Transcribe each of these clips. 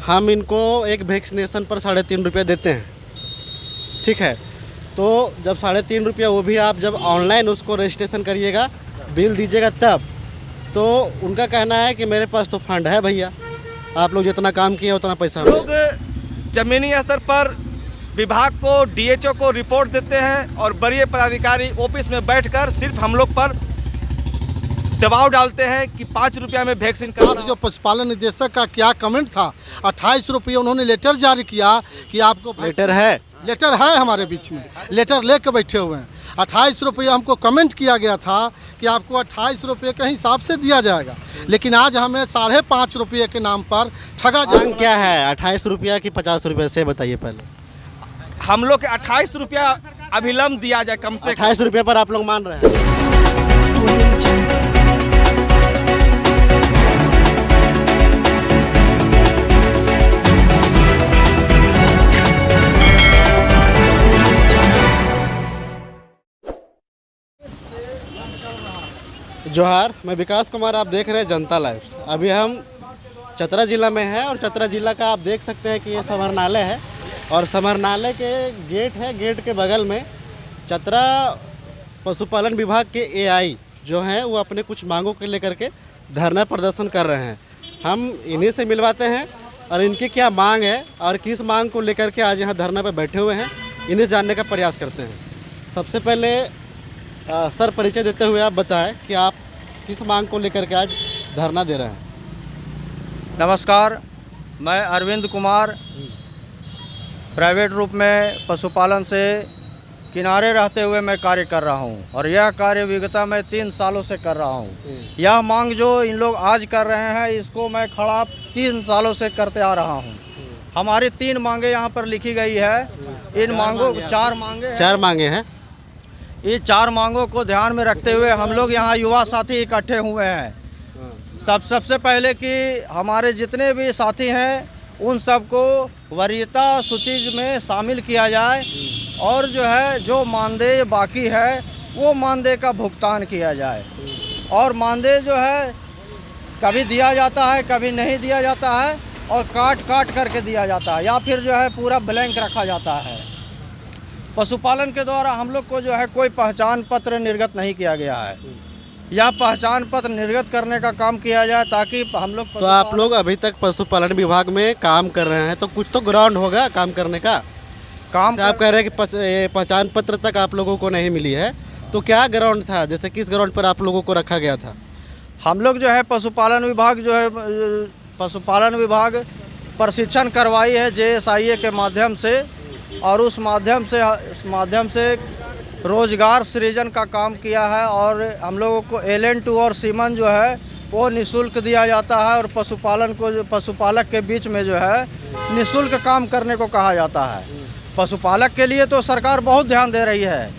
हम इनको एक वैक्सीनेशन पर 3.5 रुपये देते हैं, ठीक है। तो जब 3.5 रुपये वो भी आप जब ऑनलाइन उसको रजिस्ट्रेशन करिएगा, बिल दीजिएगा तब, तो उनका कहना है कि मेरे पास तो फंड है भैया, आप लोग जितना काम किए उतना पैसा लोग जमीनी स्तर पर विभाग को, डीएचओ को रिपोर्ट देते हैं और वरीय पदाधिकारी ऑफिस में बैठकर सिर्फ हम लोग पर दबाव डालते हैं कि 5 रुपया में वैक्सीन साथ जो पशुपालन निदेशक का क्या कमेंट था, 28 रुपये उन्होंने लेटर जारी किया कि आपको लेटर है हमारे बीच में, लेटर लेकर बैठे हुए हैं। 28 रुपये हमको कमेंट किया गया था कि आपको 28 रुपये के हिसाब से दिया जाएगा, लेकिन आज हमें 5.5 रुपये के नाम पर ठगा मांग क्या है, 28 रुपया कि 50 रुपये से बताइए पहले। हम लोग के 28 रुपया अभिलंब दिया जाए कम से कम। 28 रुपये पर आप लोग मान रहे हैं। जोहार, मैं विकास कुमार, आप देख रहे हैं जनता लाइव। अभी हम चतरा ज़िला में हैं और चतरा ज़िला का आप देख सकते हैं कि ये समरनालय है और समरनालय के गेट है, गेट के बगल में चतरा पशुपालन विभाग के एआई जो हैं वो अपने कुछ मांगों को लेकर के धरना प्रदर्शन कर रहे हैं। हम इन्हीं से मिलवाते हैं और इनकी क्या मांग है और किस मांग को लेकर के आज यहाँ धरना पर बैठे हुए हैं, इन्हें जानने का प्रयास करते हैं। सबसे पहले सर परिचय देते हुए आप बताएं कि आप किस मांग को लेकर के आज धरना दे रहे हैं। नमस्कार, मैं अरविंद कुमार प्राइवेट रूप में पशुपालन से किनारे रहते हुए मैं कार्य कर रहा हूं और यह कार्य विगत मैं 3 सालों से कर रहा हूं। यह मांग जो इन लोग आज कर रहे हैं इसको मैं खड़ा 3 सालों से करते आ रहा हूं। हमारी 3 मांगे यहाँ पर लिखी गई है। इन मांगों 4 मांगे हैं। ये 4 मांगों को ध्यान में रखते हुए हम लोग यहाँ युवा साथी इकट्ठे हुए हैं। सबसे पहले कि हमारे जितने भी साथी हैं उन सबको वरीयता सूची में शामिल किया जाए और जो है जो मानदेय बाकी है वो मानदेय का भुगतान किया जाए। और मानदेय जो है कभी दिया जाता है, कभी नहीं दिया जाता है और काट करके दिया जाता है या फिर जो है पूरा ब्लैंक रखा जाता है। पशुपालन के द्वारा हम लोग को जो है कोई पहचान पत्र निर्गत नहीं किया गया है। यह पहचान पत्र निर्गत करने का काम किया जाए ताकि हम लोग। तो आप लोग अभी तक पशुपालन विभाग में काम कर रहे हैं तो कुछ तो ग्राउंड होगा काम करने का। आप कह रहे हैं कि पहचान पत्र तक आप लोगों को नहीं मिली है, तो क्या ग्राउंड था, जैसे किस ग्राउंड पर आप लोगों को रखा गया था? हम लोग जो है पशुपालन विभाग प्रशिक्षण करवाई है JSIA के माध्यम से और उस माध्यम से रोजगार सृजन का काम किया है और हम लोगों को LN2 और सीमन जो है वो निःशुल्क दिया जाता है और पशुपालक के बीच में जो है निःशुल्क काम करने को कहा जाता है। पशुपालक के लिए तो सरकार बहुत ध्यान दे रही है,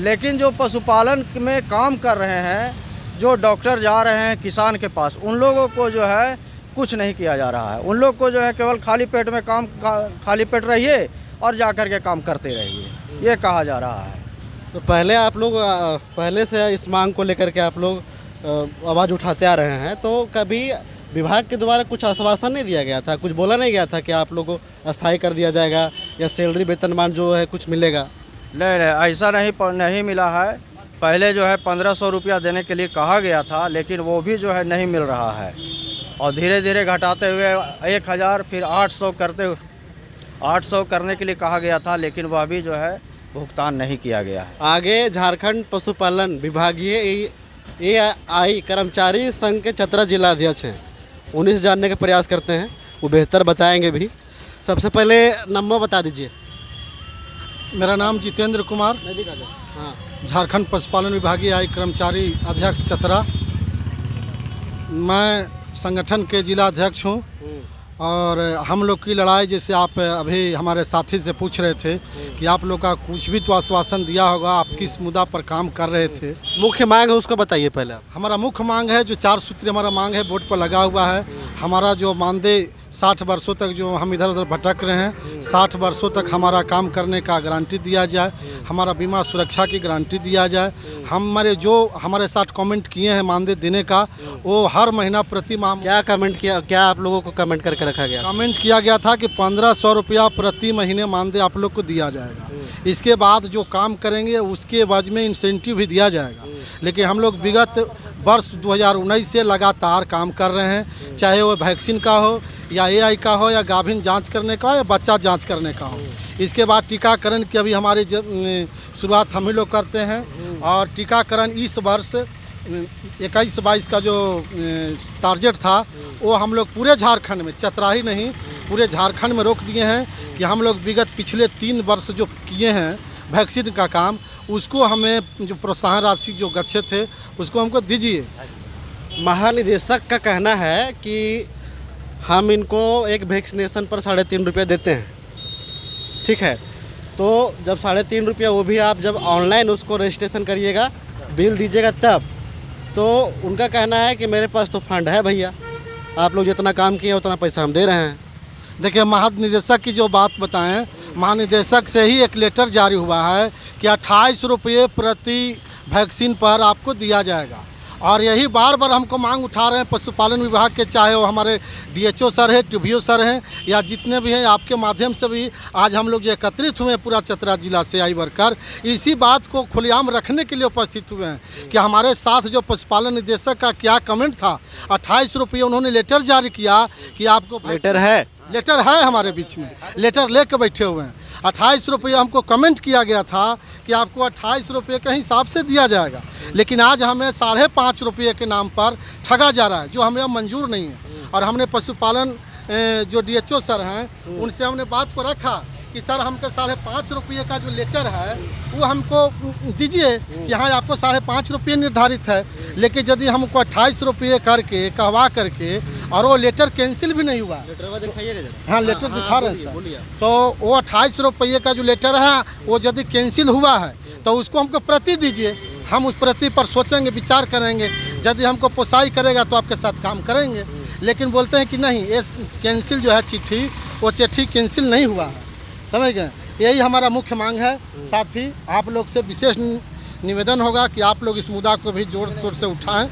लेकिन जो पशुपालन में काम कर रहे हैं, जो डॉक्टर जा रहे हैं किसान के पास, उन लोगों को जो है कुछ नहीं किया जा रहा है। उन लोग को जो है केवल खाली पेट रहिए और जाकर के काम करते रहिए, ये कहा जा रहा है। तो पहले से इस मांग को लेकर के आप लोग आवाज़ उठाते आ रहे हैं, तो कभी विभाग के द्वारा कुछ आश्वासन नहीं दिया गया था, कुछ बोला नहीं गया था कि आप लोगों को अस्थायी कर दिया जाएगा या सैलरी वेतनमान जो है कुछ मिलेगा? नहीं, ऐसा नहीं मिला है। पहले जो है 1500 रुपया देने के लिए कहा गया था, लेकिन वो भी जो है नहीं मिल रहा है और धीरे धीरे घटाते हुए 1000 फिर 800 करने के लिए कहा गया था, लेकिन वह भी जो है भुगतान नहीं किया गया है। आगे झारखंड पशुपालन विभागीय एआई कर्मचारी संघ के चतरा जिला अध्यक्ष हैं, उन्हीं से जानने का प्रयास करते हैं, वो बेहतर बताएंगे भी। सबसे पहले नंबर बता दीजिए। मेरा नाम जितेंद्र कुमार, हाँ, झारखंड पशुपालन विभागीय एआई कर्मचारी अध्यक्ष चतरा। मैं संगठन के जिला अध्यक्ष हूँ और हम लोग की लड़ाई, जैसे आप अभी हमारे साथी से पूछ रहे थे कि आप लोग का कुछ भी तो आश्वासन दिया होगा, आप किस मुद्दा पर काम कर रहे थे। मुख्य मांग है उसको बताइए पहले। हमारा मुख्य मांग है जो 4 सूत्री हमारा मांग है, बोर्ड पर लगा हुआ है। हमारा जो मानदेय 60 वर्षों तक जो हम इधर उधर भटक रहे हैं, 60 वर्षों तक हमारा काम करने का गारंटी दिया जाए, हमारा बीमा सुरक्षा की गारंटी दिया जाए। हमारे जो हमारे साथ कमेंट किए हैं मानदेय देने का, वो हर महीना प्रति माह क्या कमेंट किया, क्या आप लोगों को कमेंट करके रखा गया? कमेंट किया गया था कि 1500 रुपया प्रति महीने मानदेय आप लोग को दिया जाएगा। इसके बाद जो काम करेंगे उसके एवज में इंसेंटिव भी दिया जाएगा। लेकिन हम लोग विगत वर्ष 2019 से लगातार काम कर रहे हैं, चाहे वो वैक्सीन का हो या AI का हो या गाभिन जांच करने का हो या बच्चा जांच करने का हो। इसके बाद टीकाकरण की अभी हमारी शुरुआत हम ही लोग करते हैं और टीकाकरण इस वर्ष 21-22 का जो टारगेट था वो हम लोग पूरे झारखंड में, चतरा ही नहीं पूरे झारखंड में रोक दिए हैं कि हम लोग विगत पिछले 3 वर्ष जो किए हैं वैक्सीन का काम, उसको हमें जो प्रोत्साहन राशि जो गच्छे थे उसको हमको दीजिए। महानिदेशक का कहना है कि हम इनको एक वैक्सीनेशन पर 3.5 रुपये देते हैं, ठीक है। तो जब 3.5 रुपये वो भी आप जब ऑनलाइन उसको रजिस्ट्रेशन करिएगा, बिल दीजिएगा तब, तो उनका कहना है कि मेरे पास तो फंड है भैया, आप लोग जितना काम किए उतना पैसा हम दे रहे हैं। देखिए, महानिदेशक की जो बात बताएं, महानिदेशक से ही एक लेटर जारी हुआ है कि 28 रुपये प्रति वैक्सीन पर आपको दिया जाएगा। और यही बार बार हमको मांग उठा रहे हैं पशुपालन विभाग के, चाहे वो हमारे DHO सर है, TBO सर हैं या जितने भी हैं, आपके माध्यम से भी आज हम लोग जो एकत्रित हुए हैं पूरा चतरा जिला से आई वर्कर, इसी बात को खुलेआम रखने के लिए उपस्थित हुए हैं कि हमारे साथ जो पशुपालन निदेशक का क्या कमेंट था। 28 रुपये उन्होंने लेटर जारी किया कि आपको लेटर है हमारे बीच में, लेटर लेकर बैठे हुए हैं। 28 रुपये हमको कमेंट किया गया था कि आपको 28 रुपये के हिसाब से दिया जाएगा, लेकिन आज हमें 5.5 रुपये के नाम पर ठगा जा रहा है, जो हमें मंजूर नहीं है। और हमने पशुपालन जो DHO सर हैं उनसे हमने बात को रखा कि सर हमको 5.5 रुपये का जो लेटर है वो हमको दीजिए कि हाँ आपको 5.5 रुपये निर्धारित है। लेकिन यदि हमको 28 रुपये करके कहवा करके और वो लेटर कैंसिल भी नहीं हुआ, लेटर दिखाइएगा। हाँ, लेटर दिखा रहे हैं सर। तो वो 28 रुपये का जो लेटर है वो यदि कैंसिल हुआ है तो उसको हमको प्रति दीजिए, हम उस प्रति पर सोचेंगे, विचार करेंगे, यदि हमको पोसाई करेगा तो आपके साथ काम करेंगे। लेकिन बोलते हैं कि नहीं, ये कैंसिल जो है चिट्ठी, वो चिट्ठी कैंसिल नहीं हुआ है, समझ गए। यही हमारा मुख्य मांग है। साथ ही आप लोग से विशेष निवेदन होगा कि आप लोग इस मुद्दा को भी जोर तोड़ से उठाएं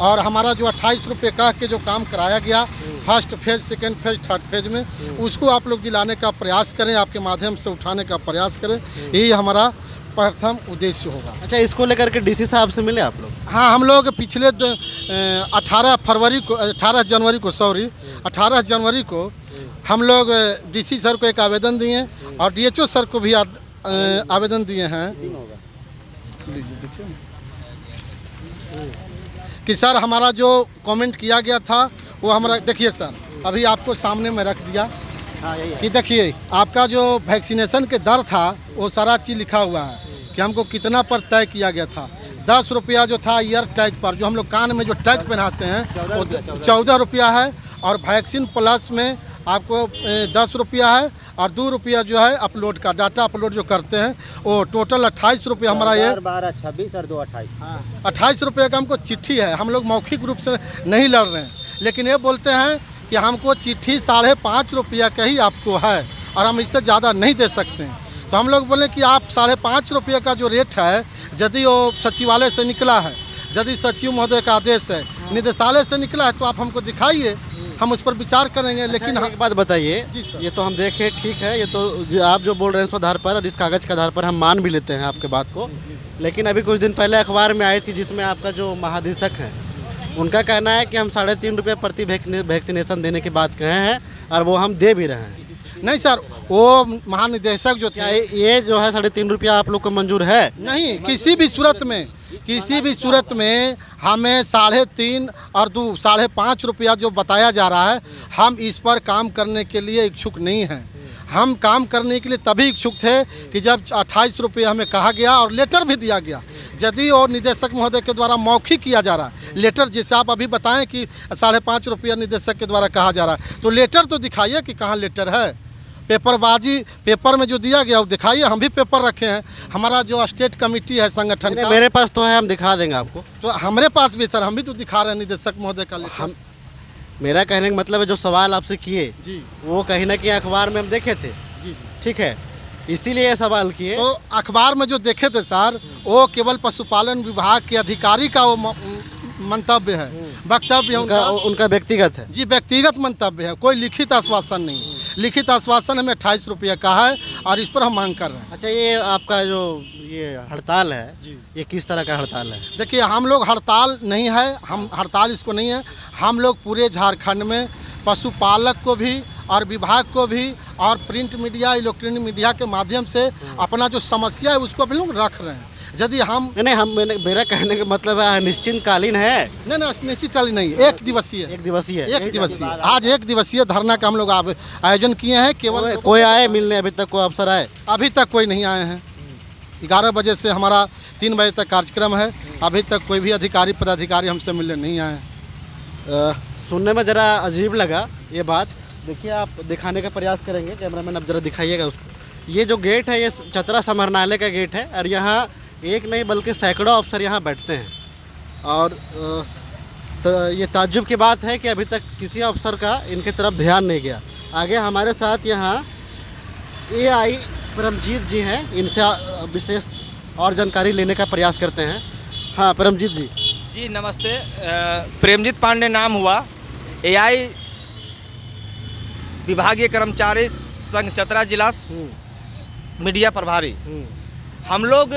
और हमारा जो 28 रुपये कह के जो काम कराया गया first phase, second phase, third phase में, उसको आप लोग दिलाने का प्रयास करें, आपके माध्यम से उठाने का प्रयास करें। यही हमारा प्रथम उद्देश्य होगा। अच्छा, इसको लेकर के DC साहब से मिले आप लोग? हाँ, हम लोग पिछले 18 जनवरी को हम लोग DC सर को एक आवेदन दिए और DHO सर को भी आवेदन दिए हैं कि सर हमारा जो कमेंट किया गया था वो हमारा, देखिए सर अभी आपको सामने में रख दिया कि देखिए आपका जो वैक्सीनेशन के दर था वो सारा चीज़ लिखा हुआ है कि हमको कितना पर तय किया गया था। 10 रुपया जो था ईयर टैग पर, जो हम लोग कान में जो टैग पहनाते हैं वो 14 रुपया है, और वैक्सीन प्लस में आपको 10 रुपया है, और 2 रुपया जो है अपलोड का, डाटा अपलोड जो करते हैं वो टोटल 28 रुपया हमारा ये 12, 26 और 2, 28। 28 रुपये का हमको चिट्ठी है। हम लोग मौखिक रूप से नहीं लड़ रहे हैं, लेकिन ये बोलते हैं कि हमको चिट्ठी 5.5 रुपया का ही आपको है और हम इससे ज़्यादा नहीं दे सकते हैं। तो हम लोग बोले कि आप 5.5 रुपये का जो रेट है, यदि वो सचिवालय से निकला है, यदि सचिव महोदय का आदेश है, निदेशालय से निकला है, तो आप हमको दिखाइए, हम उस पर विचार करेंगे। लेकिन एक बात बताइए, जी सर। ये तो हम देखें, ठीक है, ये तो आप जो बोल रहे हैं उस आधार पर और इस कागज़ के आधार पर हम मान भी लेते हैं आपके बात को, लेकिन अभी कुछ दिन पहले अखबार में आई थी जिसमें आपका जो महानिदेशक है उनका कहना है कि हम 3.5 रुपये प्रति वैक्सीनेशन देने की बात कहे हैं और वो हम दे भी रहे हैं। नहीं सर, वो महानिदेशक जो क्या थे, ये जो है 3.5 रुपया आप लोग को मंजूर है? नहीं, किसी भी सूरत में हमें 3.5 और 2, 5.5 रुपया जो बताया जा रहा है, हम इस पर काम करने के लिए इच्छुक नहीं हैं। हम काम करने के लिए तभी इच्छुक थे कि जब 28 रुपये हमें कहा गया और लेटर भी दिया गया। यदि और निदेशक महोदय के द्वारा मौखिक किया जा रहा है लेटर, जैसे आप अभी बताएं कि 5.5 रुपया निदेशक के द्वारा कहा जा रहा है, तो लेटर तो दिखाइए कि कहाँ लेटर है। पेपरबाजी, पेपर में जो दिया गया वो दिखाइए, हम भी पेपर रखे हैं। हमारा जो स्टेट कमेटी है संगठन का, मेरे पास तो है, हम दिखा देंगे आपको। तो हमारे पास भी सर, हम भी तो दिखा रहे हैं निदेशक महोदय का लेटर। मेरा कहने का मतलब है जो सवाल आपसे किए जी वो कहीं ना कहीं अखबार में हम देखे थे, जी। ठीक है, इसीलिए ये सवाल किए। तो अखबार में जो देखे थे सर, वो केवल पशुपालन विभाग के अधिकारी का वो मंतव्य है, वक्तव्य है उनका उनका। उनका व्यक्तिगत है। जी व्यक्तिगत मंतव्य है, कोई लिखित आश्वासन नहीं। लिखित आश्वासन हमें 28 रुपये का है और इस पर हम मांग कर रहे हैं। अच्छा, ये आपका जो ये हड़ताल है जी। ये किस तरह का हड़ताल है? देखिए, हम लोग हड़ताल नहीं है, हम हड़ताल इसको नहीं है। हम लोग पूरे झारखंड में पशुपालक को भी और विभाग को भी और प्रिंट मीडिया, इलेक्ट्रॉनिक मीडिया के माध्यम से अपना जो समस्या है उसको भी लोग रख रहे हैं। यदि हम मेरा कहने का मतलब है निश्चितकालीन है, नहीं निश्चितकालीन नहीं, एक दिवसीय एक दिवसीय है। एक दिवसीय आज एक दिवसीय धरना का हम लोग आयोजन किए हैं। केवल कोई आए मिलने? अभी तक कोई अफसर आए? अभी तक कोई नहीं आए हैं। 11 बजे से हमारा 3 बजे तक कार्यक्रम है, अभी तक कोई भी अधिकारी पदाधिकारी हमसे मिलने नहीं आए हैं। सुनने में ज़रा अजीब लगा ये बात। देखिए, आप दिखाने का प्रयास करेंगे, कैमरामैन आप ज़रा दिखाइएगा उसको। ये जो गेट है ये चतरा समरनालय का गेट है और यहाँ एक नहीं बल्कि सैकड़ों अफसर यहाँ बैठते हैं। और तो ये ताज्जुब की बात है कि अभी तक किसी अफसर का इनके तरफ ध्यान नहीं गया। आगे हमारे साथ यहाँ AI परमजीत जी हैं, इनसे विशेष और जानकारी लेने का प्रयास करते हैं। हाँ परमजीत जी। जी नमस्ते। प्रेमजीत पांडे नाम हुआ, AI विभागीय कर्मचारी संघ चतरा जिला मीडिया प्रभारी। हम लोग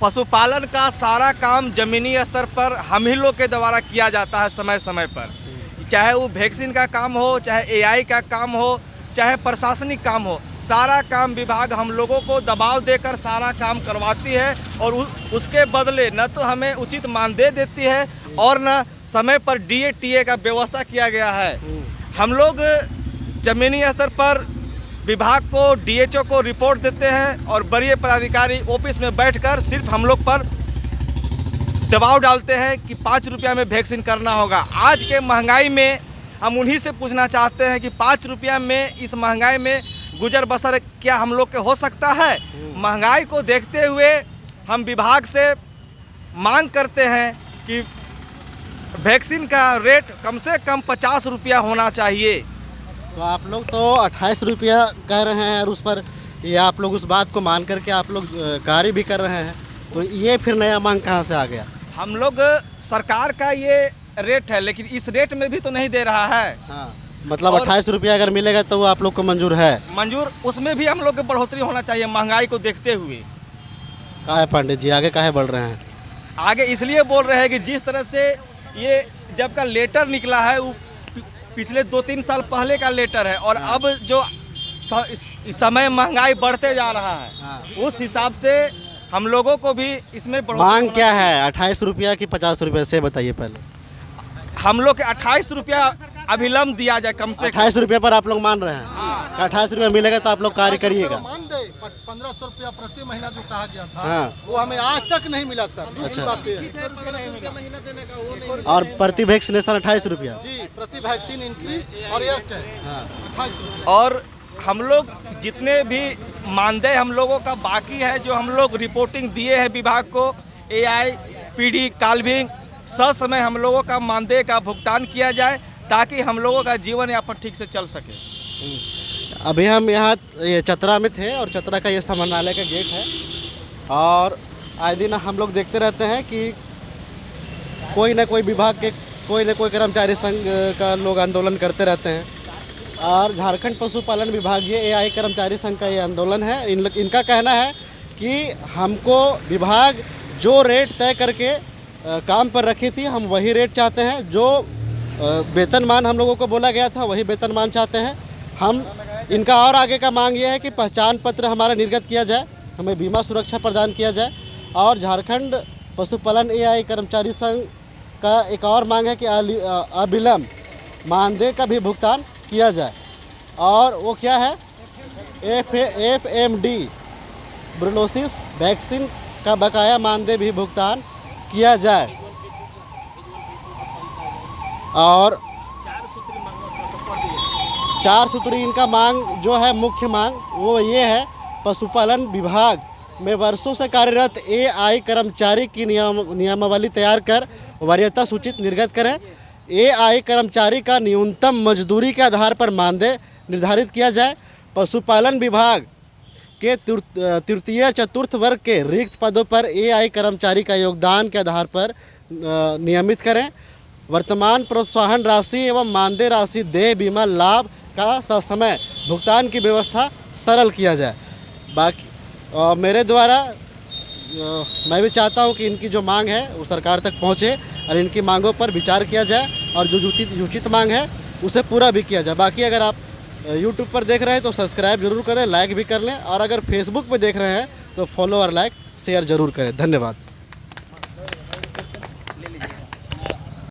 पशुपालन का सारा काम ज़मीनी स्तर पर हम ही लोग के द्वारा किया जाता है समय समय पर, चाहे वो वैक्सीन का काम हो, चाहे AI का काम हो, चाहे प्रशासनिक काम हो। सारा काम विभाग हम लोगों को दबाव देकर सारा काम करवाती है और उसके बदले न तो हमें उचित मानदेय देती है और न समय पर DA TA का व्यवस्था किया गया है। हम लोग ज़मीनी स्तर पर विभाग को, DHO को रिपोर्ट देते हैं और वरीय पदाधिकारी ऑफिस में बैठकर सिर्फ हम लोग पर दबाव डालते हैं कि 5 रुपया में वैक्सीन करना होगा। आज के महंगाई में हम उन्हीं से पूछना चाहते हैं कि 5 रुपया में इस महंगाई में गुजर बसर क्या हम लोग के हो सकता है? महंगाई को देखते हुए हम विभाग से मांग करते हैं कि वैक्सीन का रेट कम से कम 50 रुपया होना चाहिए। तो आप लोग तो 28 रुपया कह रहे हैं और उस पर ये आप लोग उस बात को मान करके आप लोग कार्य भी कर रहे हैं, तो ये फिर नया मांग कहाँ से आ गया? हम लोग सरकार का ये रेट है लेकिन इस रेट में भी तो नहीं दे रहा है। हाँ, मतलब 28 रुपया अगर मिलेगा तो वो आप लोग को मंजूर है? मंजूर, उसमें भी हम लोग की बढ़ोतरी होना चाहिए महंगाई को देखते हुए। काहे पंडित जी आगे काहे बढ़ रहे हैं? आगे इसलिए बोल रहे हैं कि जिस तरह से ये जब का लेटर निकला है वो पिछले 2-3 साल पहले का लेटर है और अब जो समय महंगाई बढ़ते जा रहा है उस हिसाब से हम लोगों को भी इसमें मांग क्या है? 28 रुपया कि 50 रुपया से बताइए पहले। हम लोग के 28 रुपया अभिलंब दिया जाए कम से कम। 28 रुपया पर आप लोग मान रहे हैं? 28 रुपया मिलेगा तो आप लोग कार्य करिएगा? मान दे 1500 रुपया प्रति महीना जो कहा गया था, हाँ। वो हमें आज तक नहीं मिला सर। अच्छा। बात है। और प्रति वैक्सीनेशन 28 रुपया? जी, प्रति वैक्सीन एंट्री और एयरटेल 28 रुपया। और हम लोग जितने भी मानदेय हम लोगों का बाकी है, जो हम लोग रिपोर्टिंग दिए हैं विभाग को, AI PD काल्विंग ससमय हम लोगों का मानदेय का भुगतान किया जाए ताकि हम लोगों का जीवन यापन ठीक से चल सके। अभी हम यहाँ ये चतरा में थे और चतरा का ये समरनालय का गेट है और आए दिन हम लोग देखते रहते हैं कि कोई ना कोई विभाग के कोई ना कोई कर्मचारी संघ का लोग आंदोलन करते रहते हैं और झारखंड पशुपालन विभागीय AI कर्मचारी संघ का ये आंदोलन है। इनका कहना है कि हमको विभाग जो रेट तय करके काम पर रखी थी हम वही रेट चाहते हैं, जो वेतनमान हम लोगों को बोला गया था वही वेतनमान चाहते हैं हम। इनका और आगे का मांग ये है कि पहचान पत्र हमारा निर्गत किया जाए, हमें बीमा सुरक्षा प्रदान किया जाए और झारखंड पशुपालन AI कर्मचारी संघ का एक और मांग है कि अविलंब मानदेय का भी भुगतान किया जाए। और वो क्या है? FMD ब्रुलोसिस वैक्सीन का बकाया मानदेय भी भुगतान किया जाए। और 4 सूत्री इनका मांग जो है, मुख्य मांग वो ये है, पशुपालन विभाग में वर्षों से कार्यरत AI कर्मचारी की नियमावली तैयार कर वरीयता सूचित निर्गत करें। एआई कर्मचारी का न्यूनतम मजदूरी के आधार पर मानदेय निर्धारित किया जाए। पशुपालन विभाग के तृतीय चतुर्थ वर्ग के रिक्त पदों पर एआई कर्मचारी का योगदान के आधार पर नियमित करें। वर्तमान प्रोत्साहन राशि एवं मानदेय राशि देय बीमा लाभ का ससमय भुगतान की व्यवस्था सरल किया जाए। बाकी मेरे द्वारा मैं भी चाहता हूं कि इनकी जो मांग है वो सरकार तक पहुंचे और इनकी मांगों पर विचार किया जाए और जो उचित मांग है उसे पूरा भी किया जाए। बाकी अगर आप YouTube पर देख रहे हैं तो सब्सक्राइब जरूर करें, लाइक भी कर लें, और अगर फेसबुक पर देख रहे हैं तो फॉलो और लाइक शेयर जरूर करें। धन्यवाद।